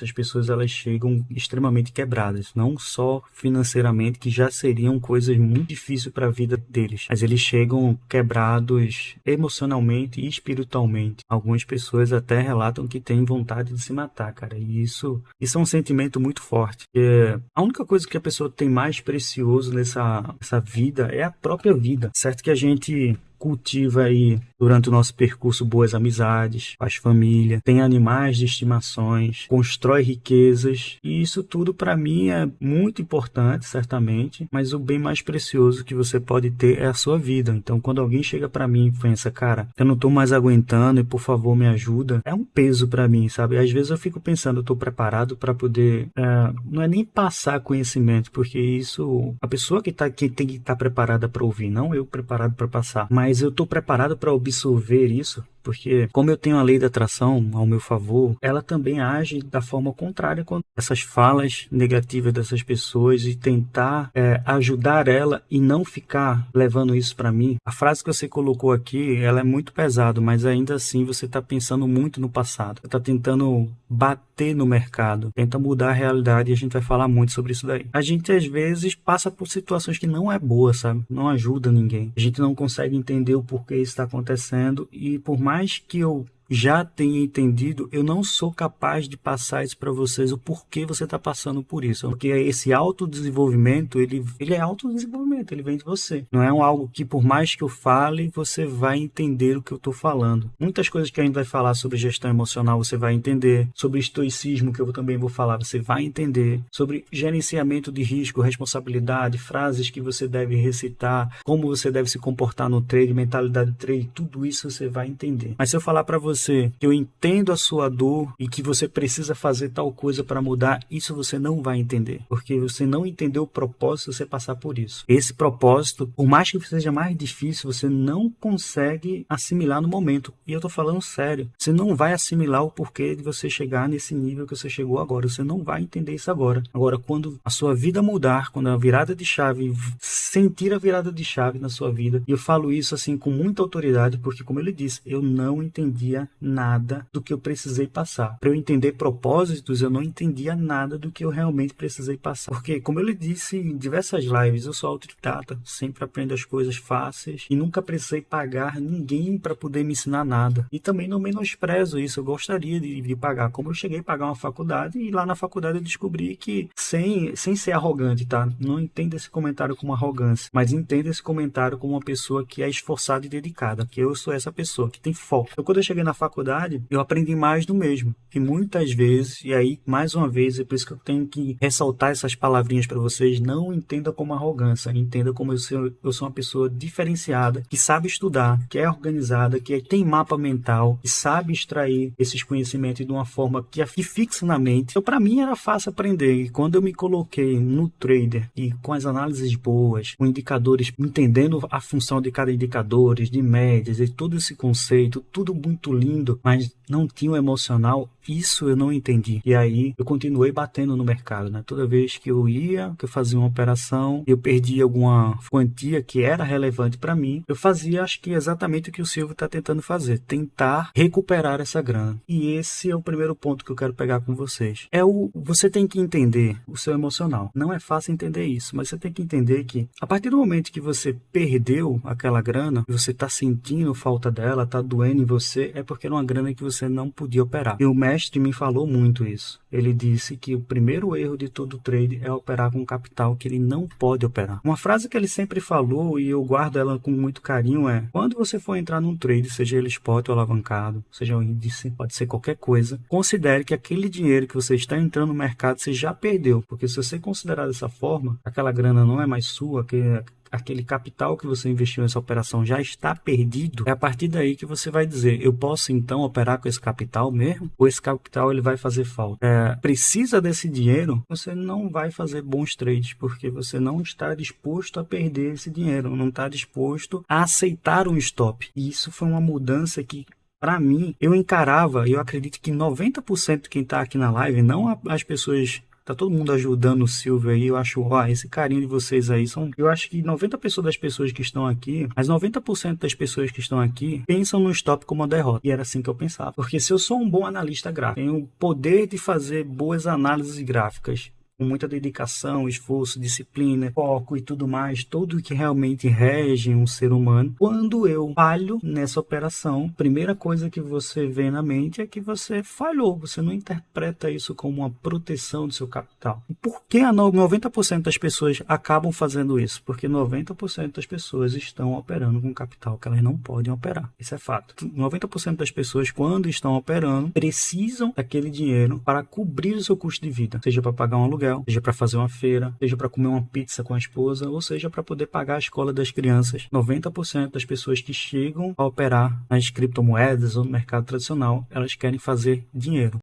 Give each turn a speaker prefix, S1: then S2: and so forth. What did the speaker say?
S1: Essas pessoas elas chegam extremamente quebradas, não só financeiramente, que já seriam coisas muito difíceis para a vida deles, mas eles chegam quebrados emocionalmente e espiritualmente. Algumas pessoas até relatam que têm vontade de se matar, cara, e isso é um sentimento muito forte. A única coisa que a pessoa tem mais precioso nessa vida é a própria vida. Certo que a gente cultiva aí durante o nosso percurso boas amizades, faz família, tem animais de estimações, constrói riquezas, e isso tudo para mim é muito importante, certamente, mas o bem mais precioso que você pode ter é a sua vida. Então, quando alguém chega para mim e pensa, cara, eu não tô mais aguentando e por favor me ajuda, é um peso para mim, sabe? Às vezes eu fico pensando, eu tô preparado para poder, não é nem passar conhecimento, porque isso, a pessoa que tem que estar preparada para ouvir, não eu preparado para passar, mas eu estou preparado para absorver isso, porque como eu tenho a lei da atração ao meu favor, ela também age da forma contrária com essas falas negativas dessas pessoas e tentar ajudar ela e não ficar levando isso para mim. A frase que você colocou aqui, ela é muito pesada, mas ainda assim você está pensando muito no passado. Você está tentando bater no mercado, tenta mudar a realidade, e a gente vai falar muito sobre isso daí. A gente às vezes passa por situações que não é boa, sabe? Não ajuda ninguém. A gente não consegue entender o porquê isso está acontecendo, e por mais que eu já tenha entendido, eu não sou capaz de passar isso para vocês, o porquê você está passando por isso. Porque esse autodesenvolvimento, ele é autodesenvolvimento, ele vem de você. Não é algo que por mais que eu fale, você vai entender o que eu estou falando. Muitas coisas que a gente vai falar sobre gestão emocional, você vai entender. Sobre estoicismo, que eu também vou falar, você vai entender. Sobre gerenciamento de risco, responsabilidade, frases que você deve recitar, como você deve se comportar no trade, mentalidade de trade, tudo isso você vai entender. Mas se eu falar para você que eu entendo a sua dor e que você precisa fazer tal coisa para mudar, isso você não vai entender, porque você não entendeu o propósito de você passar por isso. Esse propósito, por mais que seja mais difícil, você não consegue assimilar no momento. E eu tô falando sério. Você não vai assimilar o porquê de você chegar nesse nível que você chegou agora. Você não vai entender isso agora. Agora, quando a sua vida mudar, quando a virada de chave, sentir a virada de chave na sua vida, e eu falo isso assim com muita autoridade, porque como ele disse, eu não entendia nada do que eu precisei passar. Para eu entender propósitos, eu não entendia nada do que eu realmente precisei passar. Porque, como eu lhe disse em diversas lives, eu sou autodidata, sempre aprendo as coisas fáceis e nunca precisei pagar ninguém para poder me ensinar nada. E também não menosprezo isso, eu gostaria de pagar. Como eu cheguei a pagar uma faculdade e lá na faculdade eu descobri que, sem ser arrogante, tá? Não entenda esse comentário como arrogância, mas entenda esse comentário como uma pessoa que é esforçada e dedicada, que eu sou essa pessoa que tem foco. Então, quando eu cheguei na faculdade, eu aprendi mais do mesmo. E muitas vezes, e aí, mais uma vez, é por isso que eu tenho que ressaltar essas palavrinhas para vocês, não entenda como arrogância, entenda como eu sou uma pessoa diferenciada, que sabe estudar, que é organizada, que tem mapa mental, que sabe extrair esses conhecimentos de uma forma que fixa na mente. Então, para mim, era fácil aprender. E quando eu me coloquei no trader e com as análises boas, com indicadores, entendendo a função de cada indicador, de médias, e todo esse conceito, tudo muito lindo, mas não tinha o emocional, isso eu não entendi. E aí eu continuei batendo no mercado, né? Toda vez que eu fazia uma operação, eu perdia alguma quantia que era relevante para mim, eu fazia, acho que exatamente o que o Silvio está tentando fazer, tentar recuperar essa grana. E esse é o primeiro ponto que eu quero pegar com vocês. Você tem que entender o seu emocional. Não é fácil entender isso, mas você tem que entender que a partir do momento que você perdeu aquela grana, você está sentindo falta dela, está doendo em você, é porque era uma grana que você não podia operar. E o mestre me falou muito isso. Ele disse que o primeiro erro de todo trade é operar com capital que ele não pode operar. Uma frase que ele sempre falou, e eu guardo ela com muito carinho, é: quando você for entrar num trade, seja ele spot ou alavancado, seja um índice, pode ser qualquer coisa, considere que aquele dinheiro que você está entrando no mercado, você já perdeu. Porque se você considerar dessa forma, aquela grana não é mais sua, aquele capital que você investiu nessa operação já está perdido, é a partir daí que você vai dizer: eu posso então operar com esse capital mesmo? Ou esse capital ele vai fazer falta? Precisa desse dinheiro? Você não vai fazer bons trades, porque você não está disposto a perder esse dinheiro, não está disposto a aceitar um stop. E isso foi uma mudança que, para mim, eu encarava, e eu acredito que 90% de quem está aqui na live, não as pessoas Tá todo mundo ajudando o Silvio aí. Eu acho, ó, esse carinho de vocês aí são... Eu acho que 90% das pessoas que estão aqui, as 90% das pessoas que estão aqui, pensam no stop como uma derrota. E era assim que eu pensava. Porque se eu sou um bom analista gráfico, tenho o poder de fazer boas análises gráficas, com muita dedicação, esforço, disciplina, foco e tudo mais, tudo que realmente rege um ser humano. Quando eu falho nessa operação, a primeira coisa que você vê na mente é que você falhou. Você não interpreta isso como uma proteção do seu capital. E por que 90% das pessoas acabam fazendo isso? Porque 90% das pessoas estão operando com capital que elas não podem operar. Isso é fato. 90% das pessoas, quando estão operando, precisam daquele dinheiro para cobrir o seu custo de vida, seja para pagar um aluguel, seja para fazer uma feira, seja para comer uma pizza com a esposa, ou seja para poder pagar a escola das crianças. 90% das pessoas que chegam a operar nas criptomoedas ou no mercado tradicional, elas querem fazer dinheiro.